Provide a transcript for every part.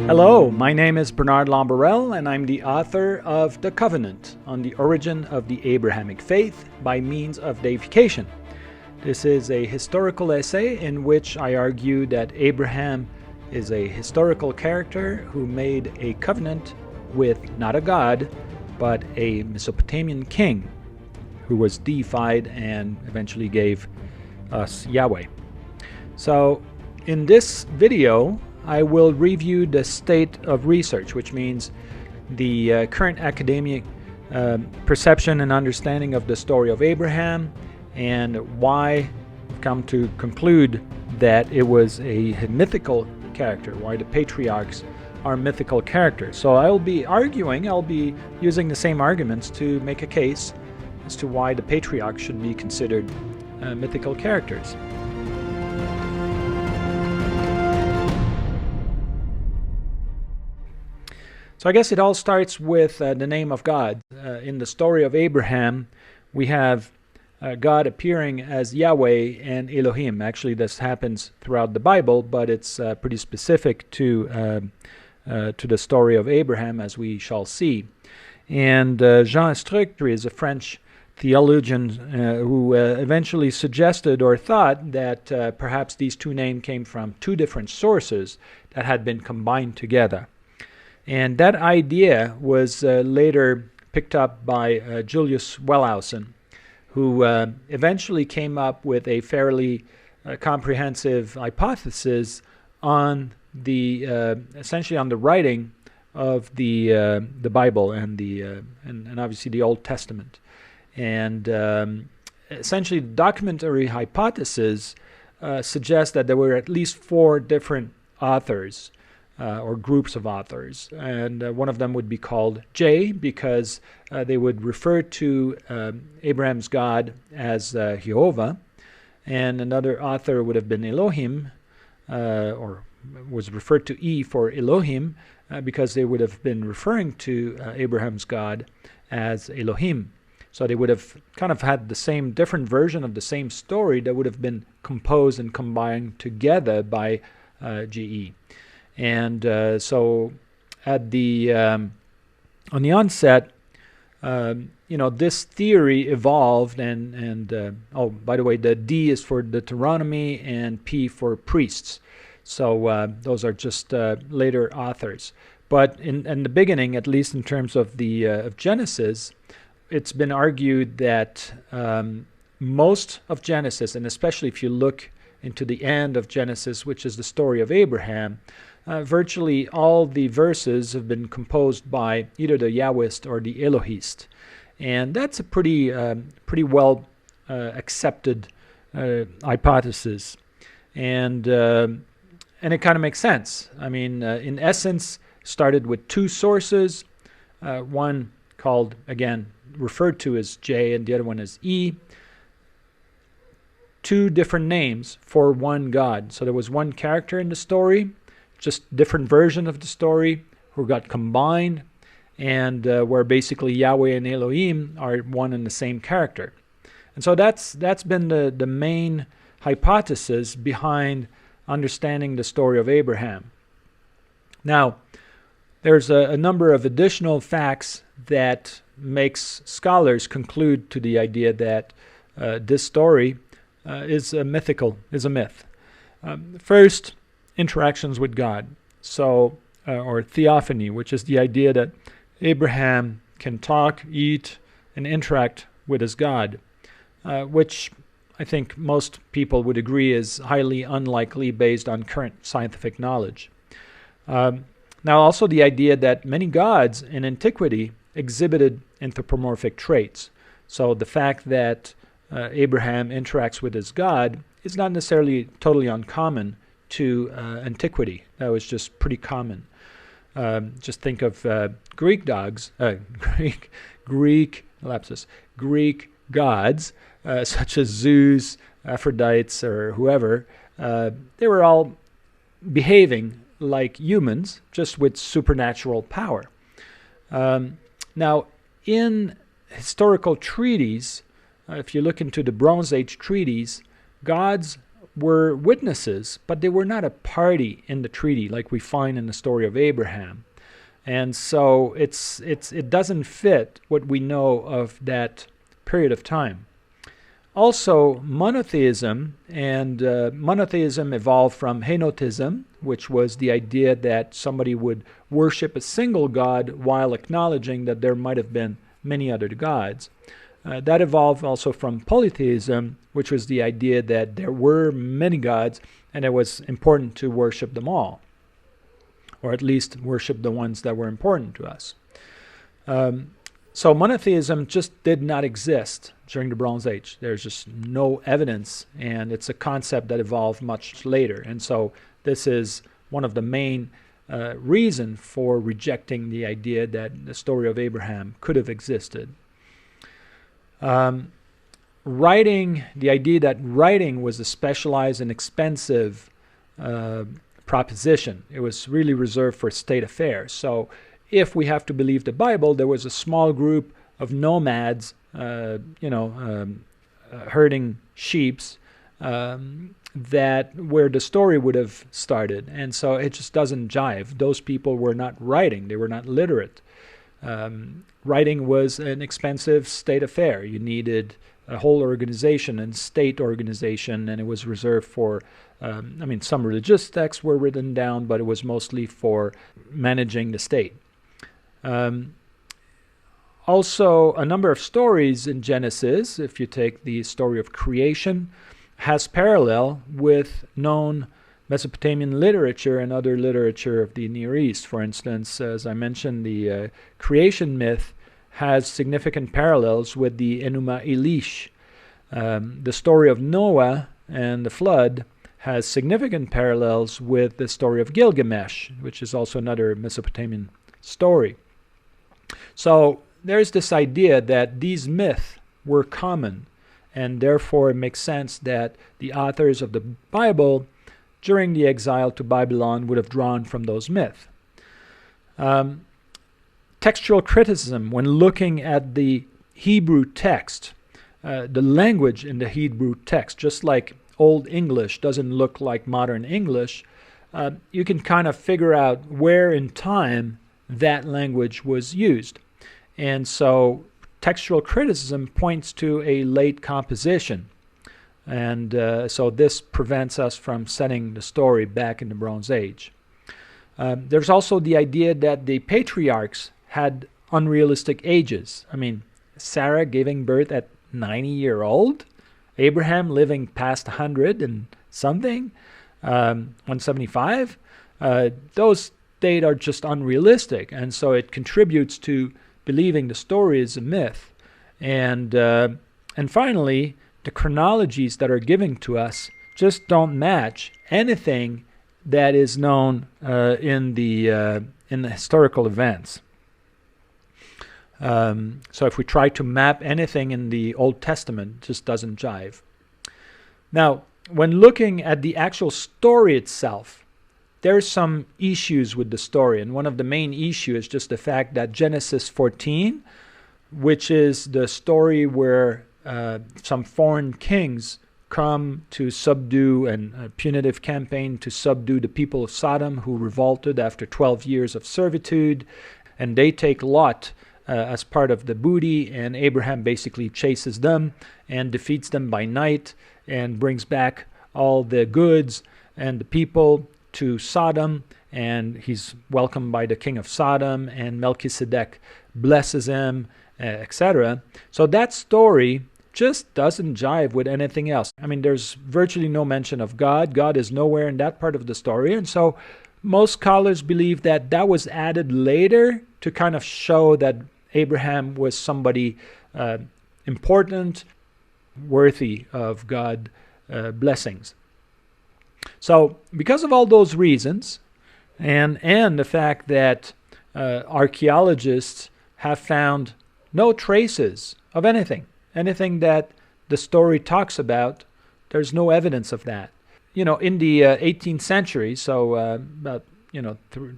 Hello, my name is Bernard Lamberel, and I'm the author of The Covenant on the Origin of the Abrahamic Faith by Means of Deification. This is a historical essay in which I argue that Abraham is a historical character who made a covenant with not a god, but a Mesopotamian king who was deified and eventually gave us Yahweh. So in this video, I will review the state of research, which means the current academic perception and understanding of the story of Abraham, and why I've come to conclude that it was a mythical character, why the patriarchs are mythical characters. So I'll be using the same arguments to make a case as to why the patriarchs should be considered mythical characters. So I guess it all starts with the name of God. In the story of Abraham, we have God appearing as Yahweh and Elohim. Actually, this happens throughout the Bible, but it's pretty specific to the story of Abraham, as we shall see. And Jean Estructre is a French theologian who eventually suggested or thought that perhaps these two names came from two different sources that had been combined together. And that idea was later picked up by Julius Wellhausen, who eventually came up with a fairly comprehensive hypothesis on the essentially on the writing of the Bible and and obviously the Old Testament. And essentially, the documentary hypothesis suggests that there were at least four different authors. Or groups of authors, and one of them would be called J, because they would refer to Abraham's God as Jehovah, and another author would have been Elohim, or was referred to E for Elohim, because they would have been referring to Abraham's God as Elohim. So they would have kind of had the same different version of the same story that would have been composed and combined together by GE. And so at the on the onset, this theory evolved, and oh, by the way, the D is for Deuteronomy and P for priests. So those are just later authors. But in the beginning, at least in terms of the of Genesis, it's been argued that most of Genesis, and especially if you look into the end of Genesis, which is the story of Abraham, virtually all the verses have been composed by either the Yahwist or the Elohist, and that's a pretty well accepted hypothesis, and it kind of makes sense. I mean, in essence, started with two sources, one called, again, referred to as J, and the other one as E. Two different names for one God. So there was one character in the story, just different version of the story who got combined, and where basically Yahweh and Elohim are one and the same character. And so that's been the main hypothesis behind understanding the story of Abraham. Now, there's a number of additional facts that makes scholars conclude to the idea that this story is a myth. First, interactions with God, so or theophany, which is the idea that Abraham can talk, eat, and interact with his God, which I think most people would agree is highly unlikely based on current scientific knowledge. Now, also the idea that many gods in antiquity exhibited anthropomorphic traits. So the fact that Abraham interacts with his God is not necessarily totally uncommon to antiquity. That was just pretty common. Just think of Greek gods, Greek gods, such as Zeus, Aphrodite, or whoever. They were all behaving like humans, just with supernatural power. Now, in historical treaties, if you look into the Bronze Age treaties, gods were witnesses, but they were not a party in the treaty like we find in the story of Abraham. And so it doesn't fit what we know of that period of time. Also, monotheism, and monotheism evolved from henotheism, which was the idea that somebody would worship a single god while acknowledging that there might have been many other gods. That evolved also from polytheism, which was the idea that there were many gods and it was important to worship them all, or at least worship the ones that were important to us. So monotheism just did not exist during the Bronze Age. There's just no evidence, and it's a concept that evolved much later. And so this is one of the main reasons for rejecting the idea that the story of Abraham could have existed. Writing, the idea that writing was a specialized and expensive proposition. It was really reserved for state affairs. So if we have to believe the Bible, there was a small group of nomads, herding sheep, that where the story would have started. And so it just doesn't jive. Those people were not writing. They were not literate. Writing was an expensive state affair. You needed a whole organization and state organization, and it was reserved for, some religious texts were written down, but it was mostly for managing the state. Also, a number of stories in Genesis, if you take the story of creation, has parallel with known Mesopotamian literature and other literature of the Near East. For instance, as I mentioned, the creation myth has significant parallels with the Enuma Elish. The story of Noah and the flood has significant parallels with the story of Gilgamesh, which is also another Mesopotamian story. So there's this idea that these myths were common, and therefore it makes sense that the authors of the Bible during the exile to Babylon would have drawn from those myths. Textual criticism, when looking at the Hebrew text, the language in the Hebrew text, just like Old English doesn't look like modern English, you can kind of figure out where in time that language was used. And so textual criticism points to a late composition. And so this prevents us from setting the story back in the Bronze Age. There's also the idea that the patriarchs had unrealistic ages. I mean, Sarah giving birth at 90-year-old, Abraham living past 100 and something, 175. Those dates are just unrealistic, and so it contributes to believing the story is a myth. And finally, the chronologies that are given to us just don't match anything that is known in the historical events. So if we try to map anything in the Old Testament, it just doesn't jive. Now, when looking at the actual story itself, there's some issues with the story, and one of the main issues is just the fact that Genesis 14, which is the story where some foreign kings come to subdue, and a punitive campaign to subdue the people of Sodom who revolted after 12 years of servitude, and they take Lot as part of the booty, and Abraham basically chases them and defeats them by night and brings back all the goods and the people to Sodom, and he's welcomed by the king of Sodom, and Melchizedek blesses him, etc. So that story just doesn't jive with anything else. I mean, there's virtually no mention of God. God is nowhere in that part of the story, and so most scholars believe that that was added later to kind of show that Abraham was somebody important, worthy of God's blessings. So because of all those reasons, and the fact that archaeologists have found no traces of anything that the story talks about, there's no evidence of that. You know, in the 18th century, so about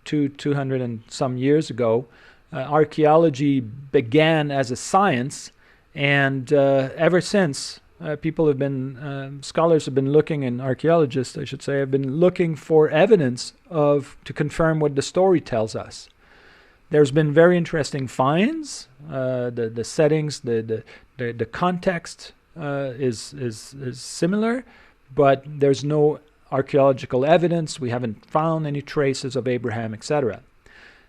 200 and some years ago, archaeology began as a science, and ever since, scholars have been looking, and archaeologists, I should say, have been looking for evidence to confirm what the story tells us. There's been very interesting finds. The settings, the context is similar, but there's no archaeological evidence. We haven't found any traces of Abraham, etc.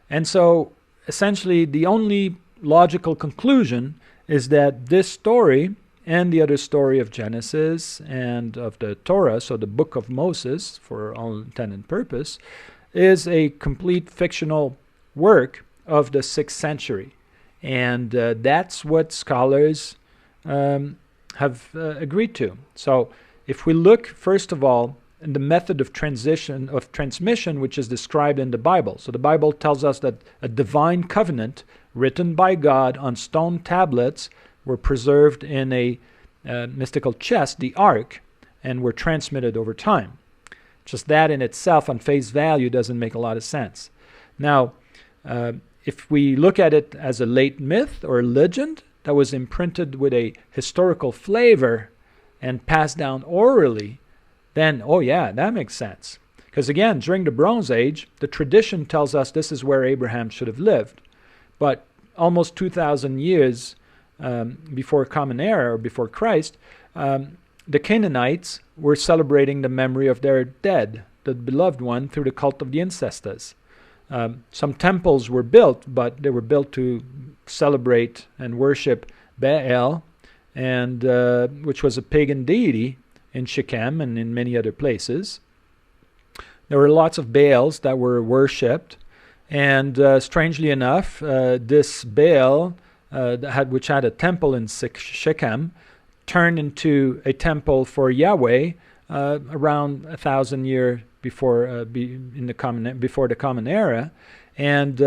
And so, essentially, the only logical conclusion is that this story and the other story of Genesis and of the Torah, so the book of Moses, for all intent and purpose, is a complete fictional work of the 6th century. And that's what scholars have agreed to. So if we look, first of all, in the method of transmission, which is described in the Bible. So the Bible tells us that a divine covenant written by God on stone tablets were preserved in a mystical chest, the ark, and were transmitted over time. Just that in itself, on face value, doesn't make a lot of sense. Now, if we look at it as a late myth or legend that was imprinted with a historical flavor and passed down orally, then, oh yeah, that makes sense. Because again, during the Bronze Age, the tradition tells us this is where Abraham should have lived. But almost 2,000 years before Common Era, or before Christ, the Canaanites were celebrating the memory of their dead, the beloved one, through the cult of the ancestors. Some temples were built, but they were built to celebrate and worship Baal, and which was a pagan deity in Shechem and in many other places. There were lots of Baals that were worshipped, and strangely enough, this Baal, which had a temple in Shechem, turned into a temple for Yahweh around 1,000 years before before the Common Era, and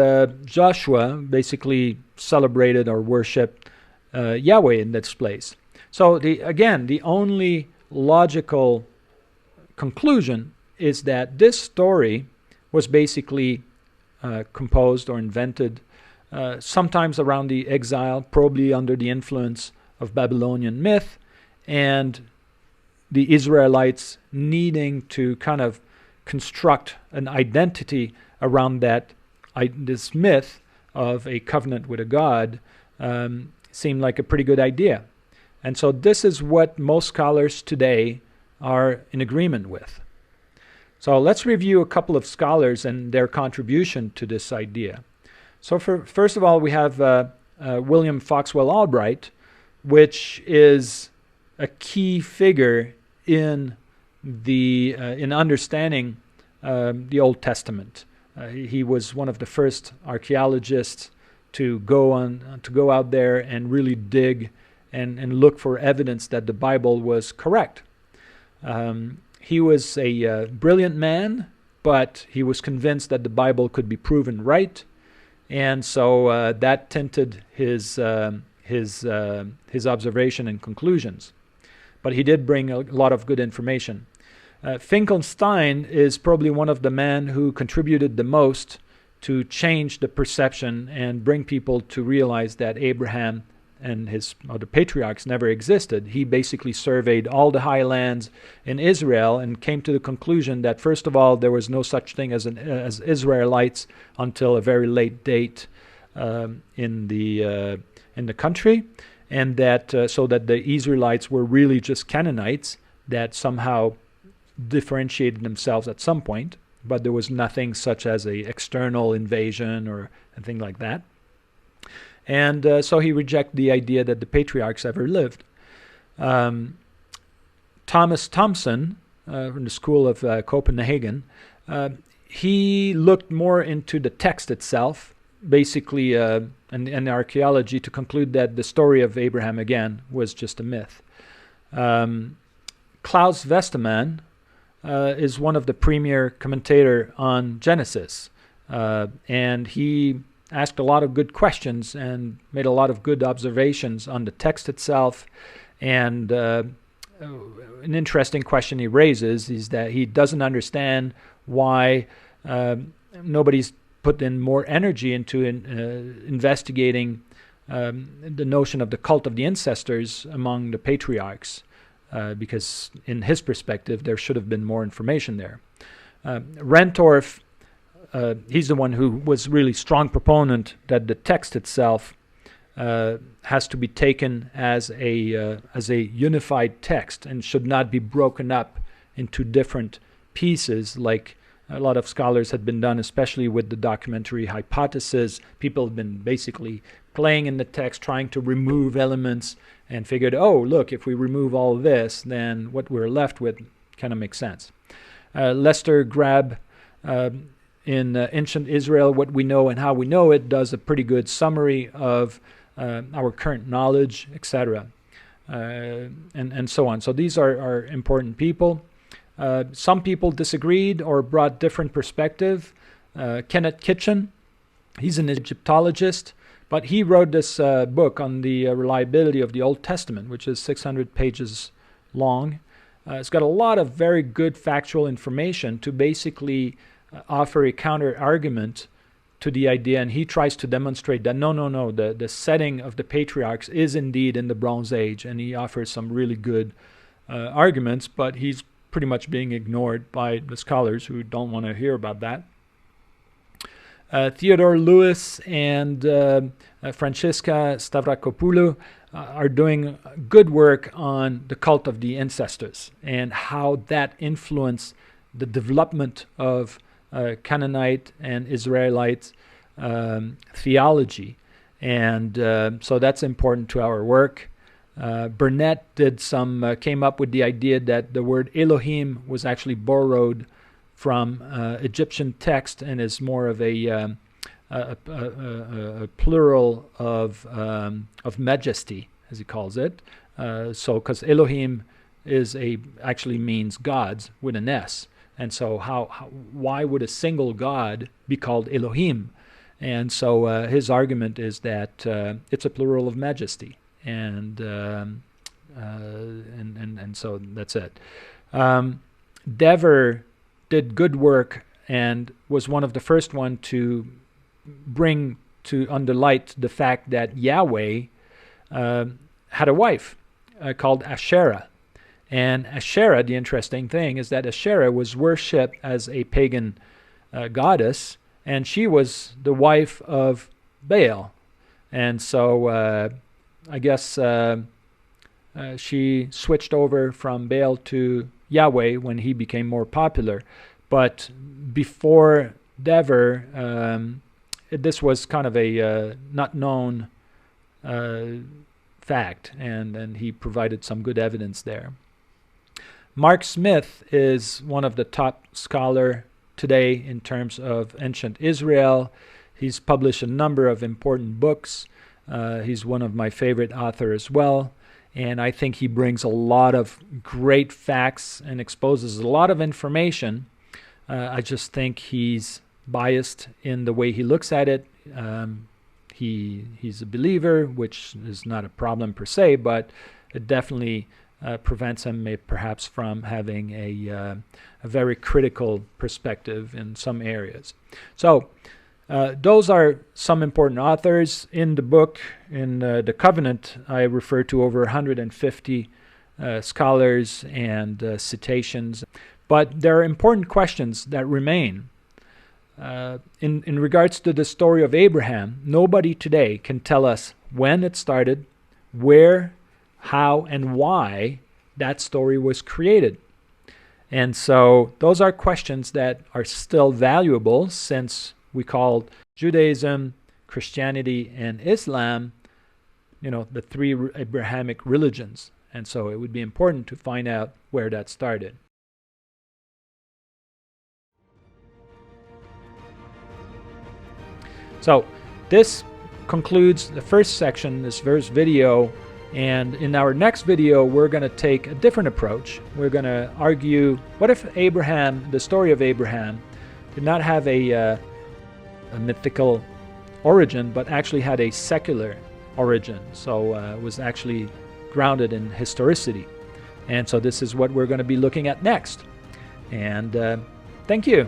Joshua basically celebrated or worshipped Yahweh in this place. So the only logical conclusion is that this story was basically composed or invented sometimes around the exile, probably under the influence of Babylonian myth, and the Israelites needing to kind of construct an identity around this myth of a covenant with a God seemed like a pretty good idea. And so this is what most scholars today are in agreement with. So let's review a couple of scholars and their contribution to this idea. So first of all, we have William Foxwell Albright, which is a key figure in understanding the Old Testament. He was one of the first archaeologists to go out there and really dig and look for evidence that the Bible was correct. He was a brilliant man, but he was convinced that the Bible could be proven right, and so that tinted his observation and conclusions. But he did bring a lot of good information. Finkelstein is probably one of the men who contributed the most to change the perception and bring people to realize that Abraham and his other patriarchs never existed. He basically surveyed all the highlands in Israel and came to the conclusion that, first of all, there was no such thing as Israelites until a very late date in the country, and that so that the Israelites were really just Canaanites that somehow differentiated themselves at some point, but there was nothing such as a external invasion or anything like that. And so he rejected the idea that the patriarchs ever lived. Thomas Thompson, from the School of Copenhagen, he looked more into the text itself, basically, and archaeology, to conclude that the story of Abraham, again, was just a myth. Klaus Westermann is one of the premier commentator on Genesis, and he asked a lot of good questions and made a lot of good observations on the text itself. And an interesting question he raises is that he doesn't understand why nobody's put in more energy into investigating the notion of the cult of the ancestors among the patriarchs, because in his perspective there should have been more information there. Rentorf, he's the one who was really strong proponent that the text itself has to be taken as a unified text and should not be broken up into different pieces like a lot of scholars had been done, especially with the documentary hypothesis. People have been basically playing in the text, trying to remove elements, and figured, oh, look, if we remove all this, then what we're left with kind of makes sense. Lester Grab, in Ancient Israel, What We Know and How We Know It, does a pretty good summary of our current knowledge, etc., and so on. So these are important people. Some people disagreed or brought different perspective. Kenneth Kitchen, he's an Egyptologist, but he wrote this book on the reliability of the Old Testament, which is 600 pages long. It's got a lot of very good factual information to basically offer a counter argument to the idea, and he tries to demonstrate that no, the setting of the patriarchs is indeed in the Bronze Age, and he offers some really good arguments, but he's pretty much being ignored by the scholars who don't want to hear about that. Theodore Lewis and Francesca Stavrakopoulou are doing good work on the cult of the ancestors and how that influenced the development of Canaanite and Israelite theology. And so that's important to our work. Burnett came up with the idea that the word Elohim was actually borrowed from Egyptian text and is more of a plural of majesty, as he calls it. So, because Elohim actually means gods with an S, and so why would a single god be called Elohim? And so his argument is that it's a plural of majesty. And so that's it. Dever did good work and was one of the first one to bring under light the fact that Yahweh had a wife called Asherah. And Asherah, the interesting thing is that Asherah was worshipped as a pagan goddess, and she was the wife of Baal. And so I guess she switched over from Baal to Yahweh when he became more popular. But before Dever, this was kind of a not known fact, and he provided some good evidence there. Mark Smith is one of the top scholars today in terms of ancient Israel. He's published a number of important books. He's one of my favorite authors as well, and I think he brings a lot of great facts and exposes a lot of information. I just think he's biased in the way he looks at it. He's a believer, which is not a problem per se, but it definitely prevents him perhaps from having a very critical perspective in some areas. So those are some important authors. In the book, in the Covenant, I refer to over 150 scholars and citations. But there are important questions that remain. In regards to the story of Abraham, nobody today can tell us when it started, where, how, and why that story was created. And so those are questions that are still valuable, since we call Judaism, Christianity, and Islam, the three Abrahamic religions. And so it would be important to find out where that started. So this concludes the first section, this first video. And in our next video, we're going to take a different approach. We're going to argue, what if the story of Abraham, did not have a mythical origin, but actually had a secular origin. So was actually grounded in historicity. And so this is what we're going to be looking at next. And thank you.